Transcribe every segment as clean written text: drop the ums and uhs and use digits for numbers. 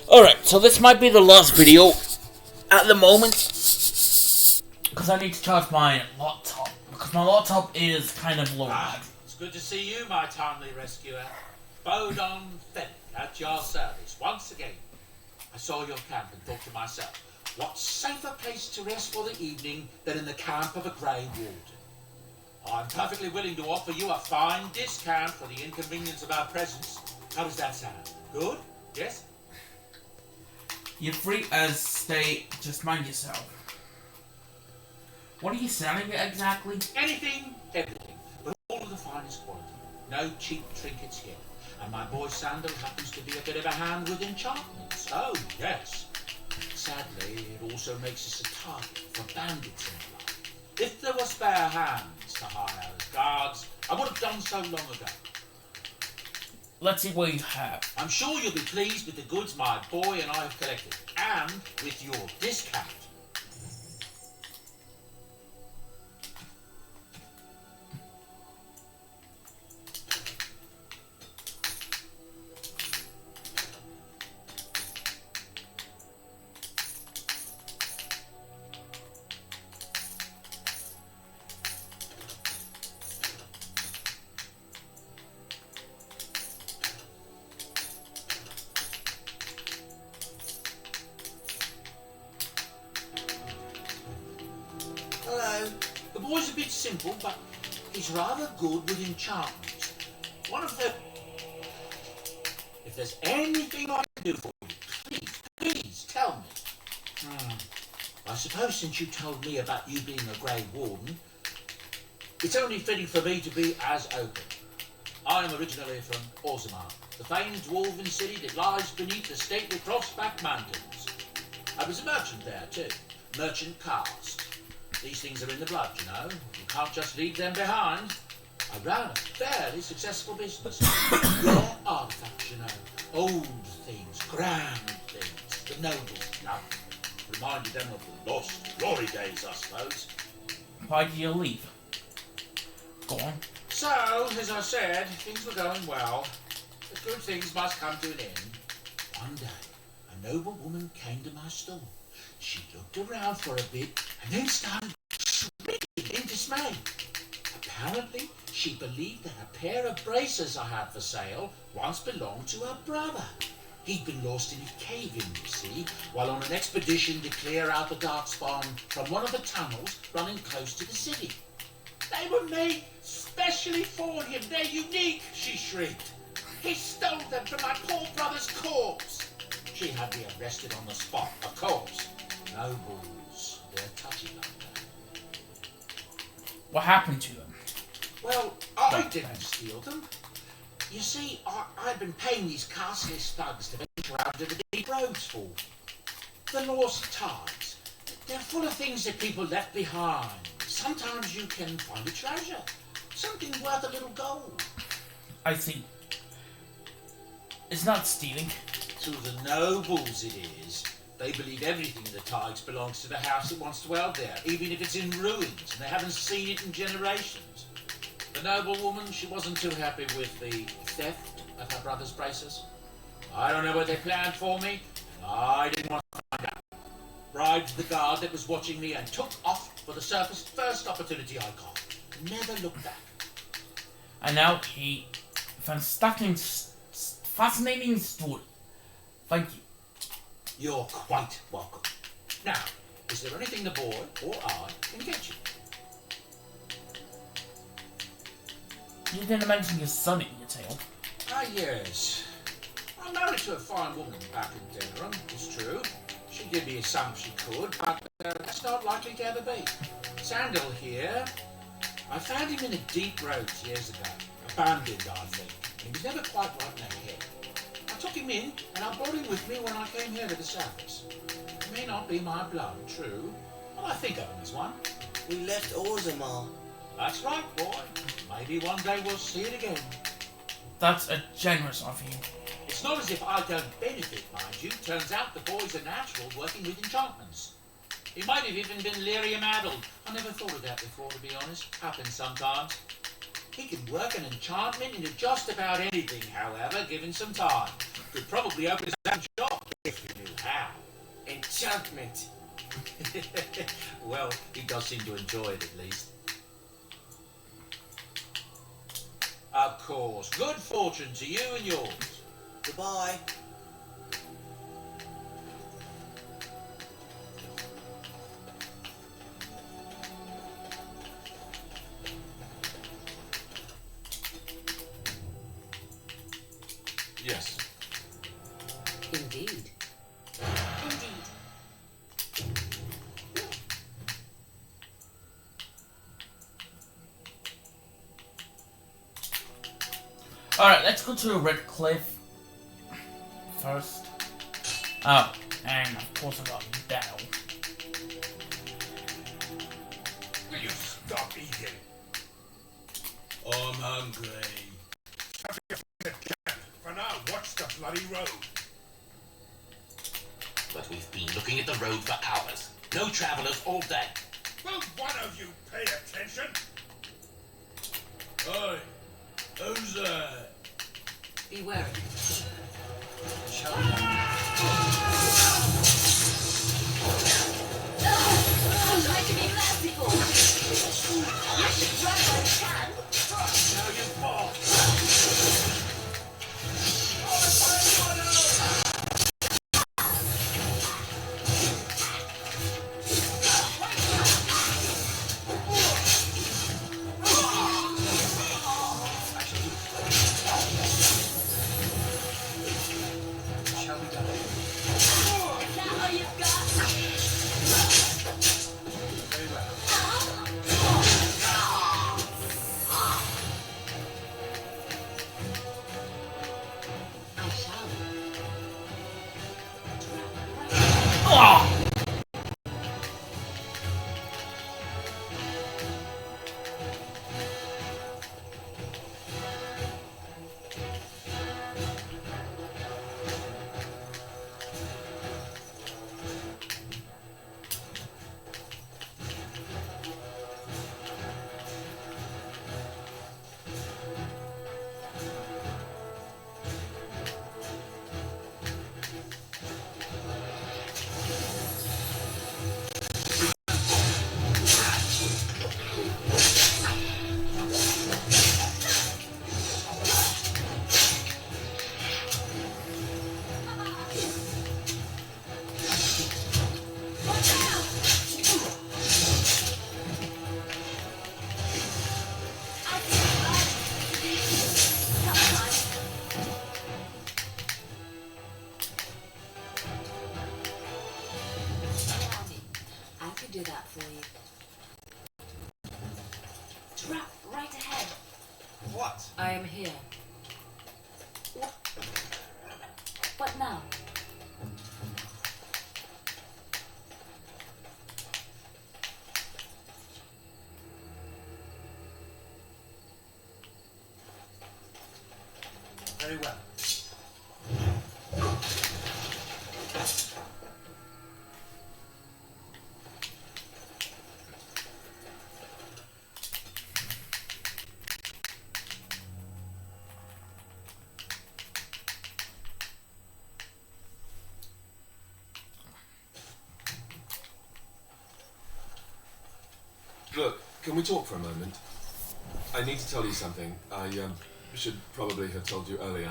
Alright, so this might be the last video at the moment, because I need to charge my laptop, because my laptop is kind of low. It's good to see you, my timely rescuer. Bodon Fennick at your service once again. I saw your camp and thought to myself, what safer place to rest for the evening than in the camp of a Grey Warden? I'm perfectly willing to offer you a fine discount for the inconvenience of our presence. How does that sound? Good? Yes? You're free as stay, just mind yourself. What are you selling exactly? Anything, everything, but all of the finest quality. No cheap trinkets here. And my boy Sandal happens to be a bit of a hand with enchantments. Oh, yes. Sadly, it also makes us a target for bandits and the like. If there were spare hands to hire as guards, I would have done so long ago. Let's see what you have. I'm sure you'll be pleased with the goods my boy and I have collected, and with your discount. Hello. The boy's a bit simple, but he's rather good with enchantments. One of the... If there's anything I can do for you, please tell me. I suppose since you told me about you being a Grey Warden, it's only fitting for me to be as open. I am originally from Orzammar, the famed dwarven city that lies beneath the stately Crossback Mountains. I was a merchant there too, merchant caste. These things are in the blood, you know. You can't just leave them behind. I ran a fairly successful business. Raw artifacts, you know. Old things, grand things, the nobles loved. Reminded them of the lost glory days, I suppose. Why did you leave? Go on. So, as I said, things were going well. But good things must come to an end. One day, a noble woman came to my store. She looked around for a bit and then started shrieking in dismay. Apparently, she believed that a pair of braces I had for sale once belonged to her brother. He'd been lost in a cave-in, you see, while on an expedition to clear out the Darkspawn from one of the tunnels running close to the city. They were made specially for him. They're unique, she shrieked. He stole them from my poor brother's corpse. She had me arrested on the spot, of course. Nobles, they're touchy like that. What happened to them? Well, I didn't steal them. You see, I'd been paying these castless thugs to venture out into the deep roads for. The lost tides. They're full of things that people left behind. Sometimes you can find a treasure. Something worth a little gold. I see. It's not stealing. To the nobles it is. They believe everything in the tides belongs to the house that once dwelled there, even if it's in ruins and they haven't seen it in generations. The noble woman, she wasn't too happy with the theft of her brother's braces. I don't know what they planned for me, and I didn't want to find out. Bribed the guard that was watching me and took off for the surface first opportunity I got. Never looked back. And now he found fascinating story. Thank you. You're quite welcome. Now, is there anything the boy or I can get you? You didn't mention your son in your tale. Ah, yes. I'm married to a fine woman back in Denham, it's true. She did me as some she could, but that's not likely to ever be. Sandal here. I found him in the deep roads years ago. Abandoned, I think. He was never quite right in the head. I took him in, and I brought him with me when I came here to the surface. He may not be my blood, true, but I think of him as one. We left Orzammar. That's right, boy. Maybe one day we'll see it again. That's a generous of you. It's not as if I don't benefit, mind you. Turns out the boy's a natural working with enchantments. He might have even been lyrium-addled. I never thought of that before, to be honest. Happens sometimes. He can work an enchantment into just about anything, however, given some time. Could probably open his own shop if How? Enchantment. Well, he does seem to enjoy it at least. Of course. Good fortune to you and yours. Goodbye. Yes. Indeed. Indeed. Alright, let's go to Redcliffe first. Oh, and of course I got Bell. Will you stop eating? I'm hungry. For now, watch the bloody road. But we've been looking at the road for hours. No travellers all day. Will one of you pay attention? Oi, who's there? Be wary. Shall we? Try to be merciful. You should run while you can. Now you fall. Shall we go? Is that all you've got? Very well. I shall. Oh! I could do that for you. Trap right ahead. What? I am here. What now? Very well. Look, can we talk for a moment? I need to tell you something. I should probably have told you earlier.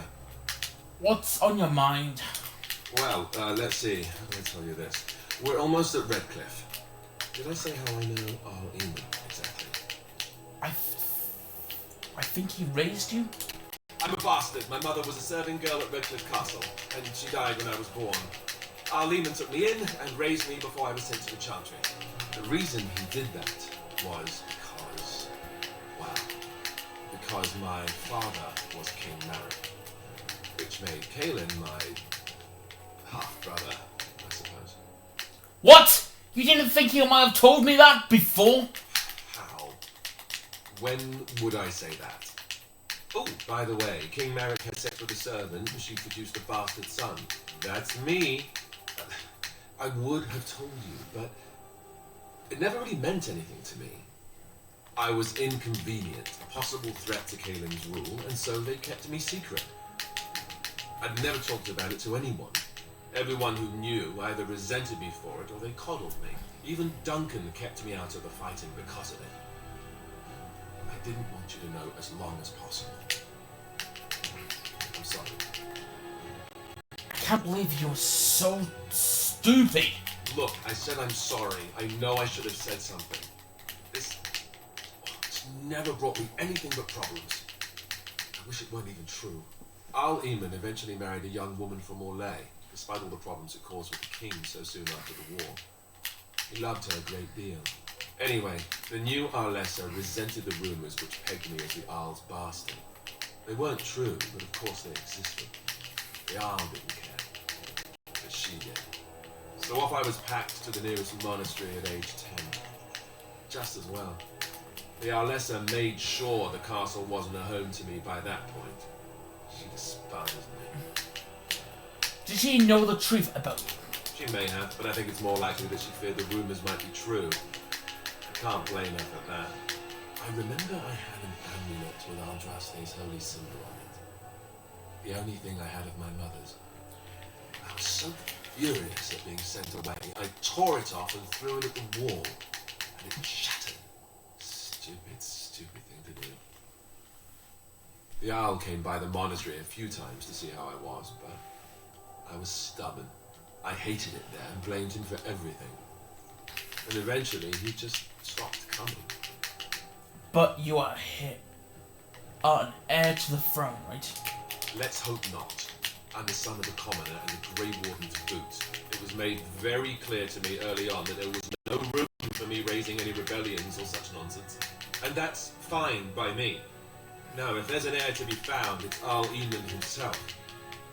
What's on your mind? Well, let's see. How do I tell you this? We're almost at Redcliffe. Did I say how I know Arl Eamon exactly? I think he raised you? I'm a bastard. My mother was a serving girl at Redcliffe Castle, and she died when I was born. Arl Eamon took me in and raised me before I was sent to the Chantry. The reason he did that was because my father was King Marek, which made Kaelin my half-brother, I suppose. What? You didn't think you might have told me that before? How? When would I say that? Oh, by the way, King Marek had sex with a servant and she produced a bastard son. That's me. I would have told you, but it never really meant anything to me. I was inconvenient, a possible threat to Kaelin's rule, and so they kept me secret. I'd never talked about it to anyone. Everyone who knew either resented me for it or they coddled me. Even Duncan kept me out of the fighting because of it. I didn't want you to know as long as possible. I'm sorry. I can't believe you're so stupid. Look, I said I'm sorry. I know I should have said something. This never brought me anything but problems. I wish it weren't even true. Al Eamon eventually married a young woman from Orlais, despite all the problems it caused with the king so soon after the war. He loved her a great deal. Anyway, the new Arlessa resented the rumors which pegged me as the Arl's bastard. They weren't true, but of course they existed. The Arl didn't care, but she did. So off I was packed to the nearest monastery at age 10. Just as well. The Arlessa made sure the castle wasn't a home to me by that point. She despised me. Did she know the truth about you? She may have, but I think it's more likely that she feared the rumors might be true. I can't blame her for that. I remember I had an amulet with Andraste's holy symbol on it. The only thing I had of my mother's. I was so furious at being sent away. I tore it off and threw it at the wall, and it shattered. Stupid thing to do. The Owl came by the monastery a few times to see how I was, but I was stubborn. I hated it there and blamed him for everything. And eventually he just stopped coming. But you are an heir to the throne, right? Let's hope not. I'm the son of a commoner and a Grey Warden to boot. It was made very clear to me early on that there was no room for me raising any rebellions or such nonsense. And that's fine by me. Now, if there's an heir to be found, it's Al Eamon himself.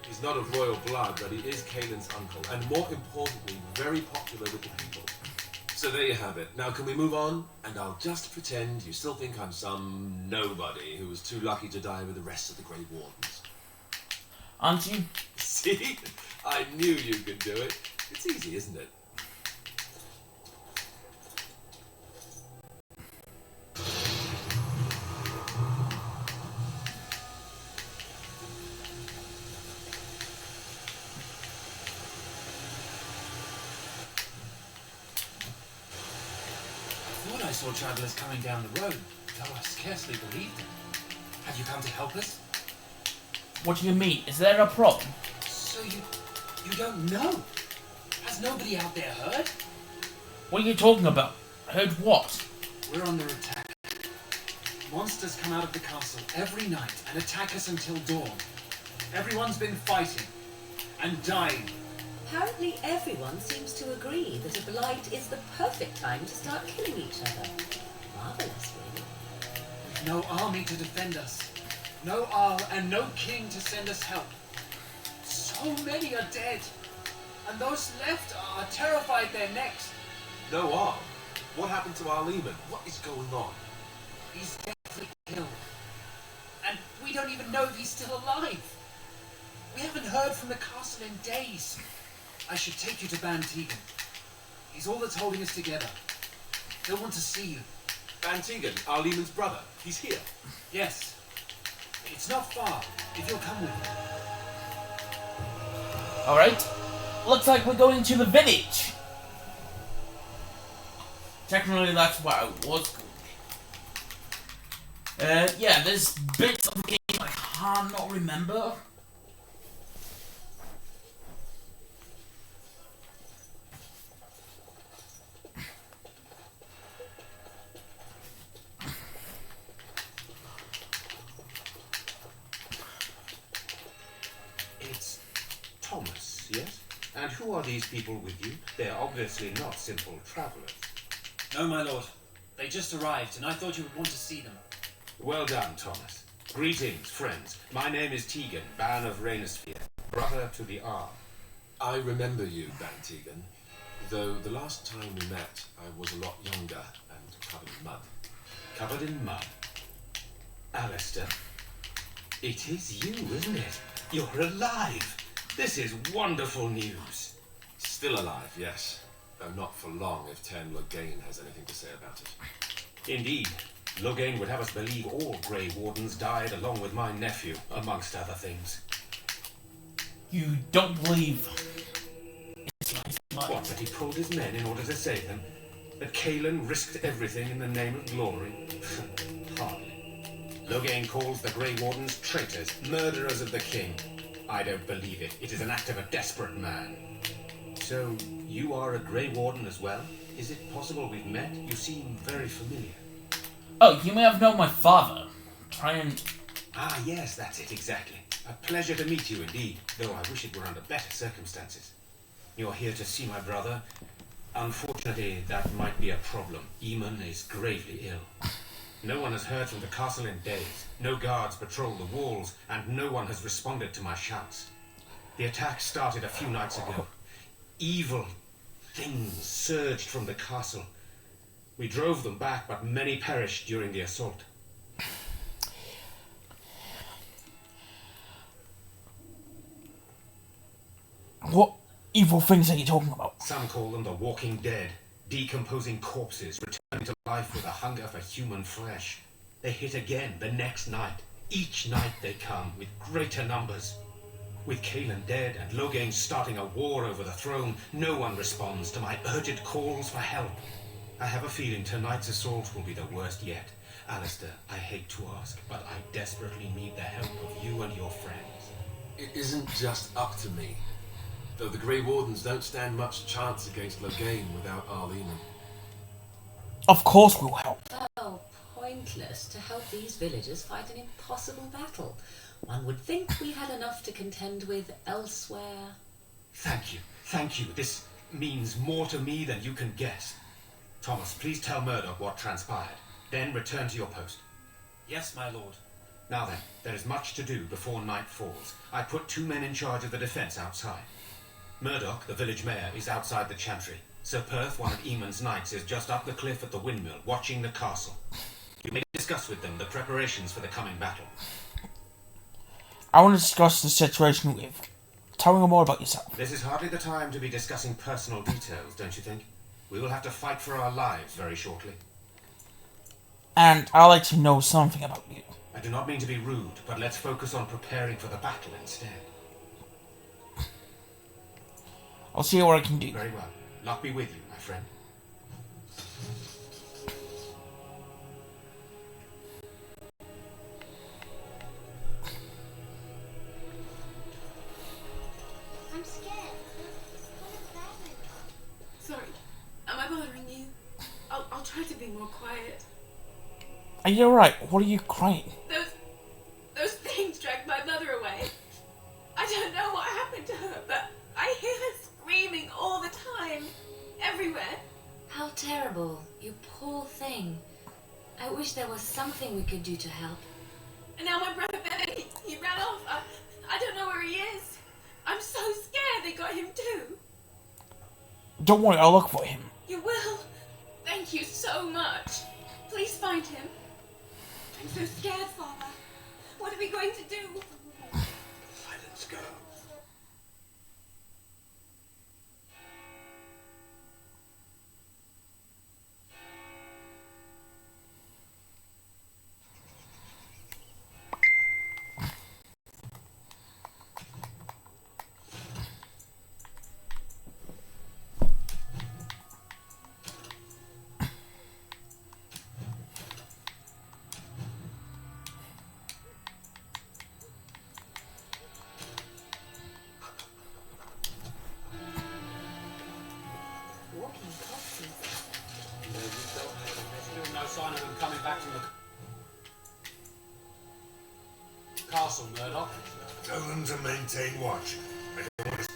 He's not of royal blood, but he is Kaelin's uncle, and more importantly, very popular with the people. So there you have it. Now can we move on? And I'll just pretend you still think I'm some nobody who was too lucky to die with the rest of the Grey Wardens. Aren't you? See? I knew you could do it. It's easy, isn't it? I saw travelers coming down the road, though I scarcely believed it. Have you come to help us? What do you mean? Is there a problem? So you don't know? Has nobody out there heard? What are you talking about? Heard what? We're under attack. Monsters come out of the castle every night and attack us until dawn. Everyone's been fighting and dying. Apparently everyone seems to agree that a blight is the perfect time to start killing each other. Marvelous, really. We've no army to defend us. No Arl and no king to send us help. So many are dead. And those left are terrified they're next. No Arl? What happened to Al Eamon? What is going on? He's definitely killed. And we don't even know if he's still alive. We haven't heard from the castle in days. I should take you to Ban Tegan. He's all that's holding us together. He'll want to see you. Ban Tegan, Al Eamon's brother. He's here. Yes. It's not far, if you'll come with me. Alright. Looks like we're going to the village. Technically, that's where I was going. Yeah, there's bits of the game I cannot remember. It's Thomas, yes? And who are these people with you? They're obviously not simple travelers. No, my lord. They just arrived, and I thought you would want to see them. Well done, Thomas. Greetings, friends. My name is Tegan, Ban of Rainersphere, brother to the Arl. I remember you, Ban Tegan. Though the last time we met, I was a lot younger and covered in mud. Covered in mud. Alistair, it is you, isn't it? You're alive. This is wonderful news. Still alive, yes. Though not for long if Ten Loghain has anything to say about it. Indeed. Loghain would have us believe all Grey Wardens died along with my nephew, amongst other things. You don't believe What, that he pulled his men in order to save them? That Kalen risked everything in the name of glory? Hardly. Loghain calls the Grey Wardens traitors, murderers of the king. I don't believe it. It is an act of a desperate man. So, you are a Grey Warden as well? Is it possible we've met? You seem very familiar. Oh, you may have known my father. Try and... Ah, yes, that's it, exactly. A pleasure to meet you indeed, though I wish it were under better circumstances. You're here to see my brother. Unfortunately, that might be a problem. Eamon is gravely ill. No one has heard from the castle in days. No guards patrol the walls, and no one has responded to my shouts. The attack started a few nights ago. Evil things surged from the castle. We drove them back, but many perished during the assault. What evil things are you talking about? Some call them the walking dead, decomposing corpses returning to life with a hunger for human flesh. They hit again the next night. Each night they come with greater numbers. With Kalen dead and Loghain starting a war over the throne, no one responds to my urgent calls for help. I have a feeling tonight's assault will be the worst yet. Alistair, I hate to ask, but I desperately need the help of you and your friends. It isn't just up to me. Though the Grey Wardens don't stand much chance against Loghain without Eamon. Of course we'll help. Oh, pointless to help these villagers fight an impossible battle. One would think we had enough to contend with elsewhere. Thank you. Thank you. This means more to me than you can guess. Thomas, please tell Murdoch what transpired. Then return to your post. Yes, my lord. Now then, there is much to do before night falls. I put 2 men in charge of the defense outside. Murdoch, the village mayor, is outside the chantry. Sir Perth, one of Eamon's knights, is just up the cliff at the windmill, watching the castle. You may discuss with them the preparations for the coming battle. I want to discuss the situation with... Tell me more about yourself. This is hardly the time to be discussing personal details, don't you think? We will have to fight for our lives very shortly. And I'd like to know something about you. I do not mean to be rude, but let's focus on preparing for the battle instead. I'll see what I can do. Very well. Luck be with you, my friend. I'm scared. What happened? Sorry, am I bothering you? I'll try to be more quiet. Are you alright? What are you crying? Those things dragged my mother away. I don't know what happened to her, but I hear her screaming all the time, everywhere. How terrible. You poor thing. I wish there was something we could do to help. And now my brother Ben, he ran off. I don't know where he is. I'm so scared they got him too. Don't worry, I'll look for him. You will? Thank you so much. Please find him. I'm so scared, Father. What are we going to do? Silence, girl. Walking corpses. There's still no sign of them coming back from the castle, Murdoch. Tell them to maintain watch. I don't want to...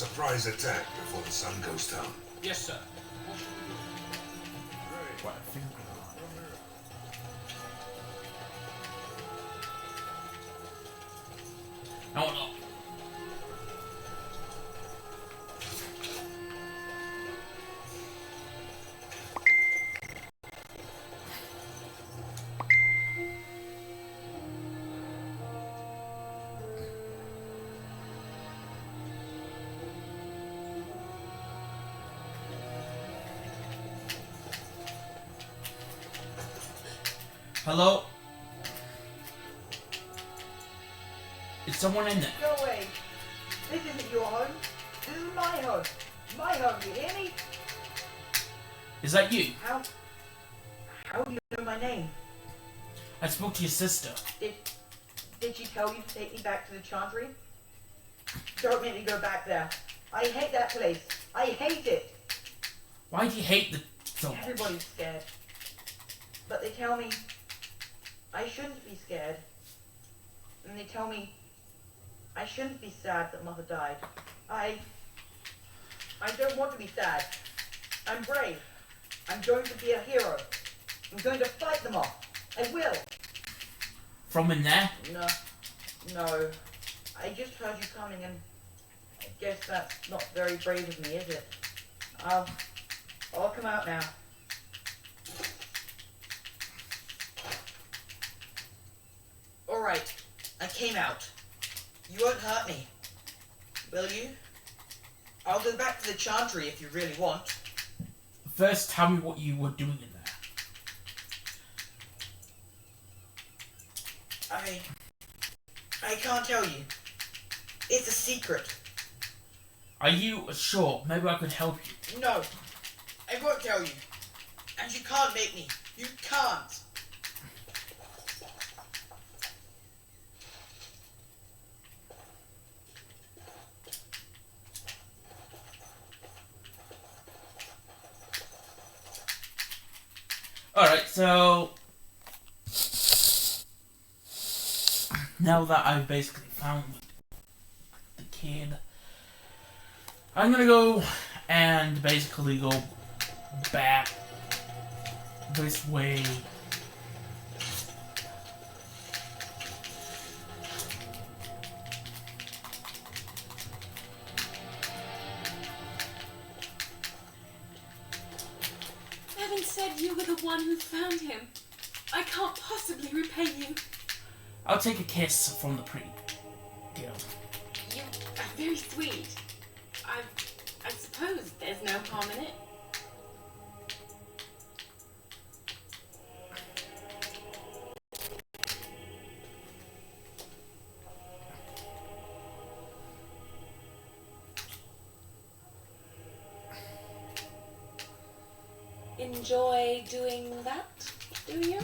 Surprise attack before the sun goes down. Yes, sir. What I think. No, no. Hello? Is someone in there? Go away. This isn't your home. This is my home. My home, you hear me? Is that you? How do you know my name? I spoke to your sister. Did she tell you to take me back to the Chantry? Don't make me go back there. I hate that place. I hate it. Why do you hate the so much? Everybody's scared. But they tell me I shouldn't be scared. And they tell me I shouldn't be sad that Mother died. I don't want to be sad. I'm brave. I'm going to be a hero. I'm going to fight them off. I will. From in there? No. I just heard you coming and I guess that's not very brave of me, is it? I'll come out now. Alright, I came out. You won't hurt me. Will you? I'll go back to the Chantry if you really want. First, tell me what you were doing in there. I can't tell you. It's a secret. Are you sure? Maybe I could help you. No, I won't tell you. And you can't make me. You can't. Alright, so now that I've basically found the kid, I'm gonna go and basically go back this way. Evan said you were the one who found him. I can't possibly repay you. I'll take a kiss from the pretty girl. You are very sweet. I suppose there's no harm in it. Enjoy doing that, do you?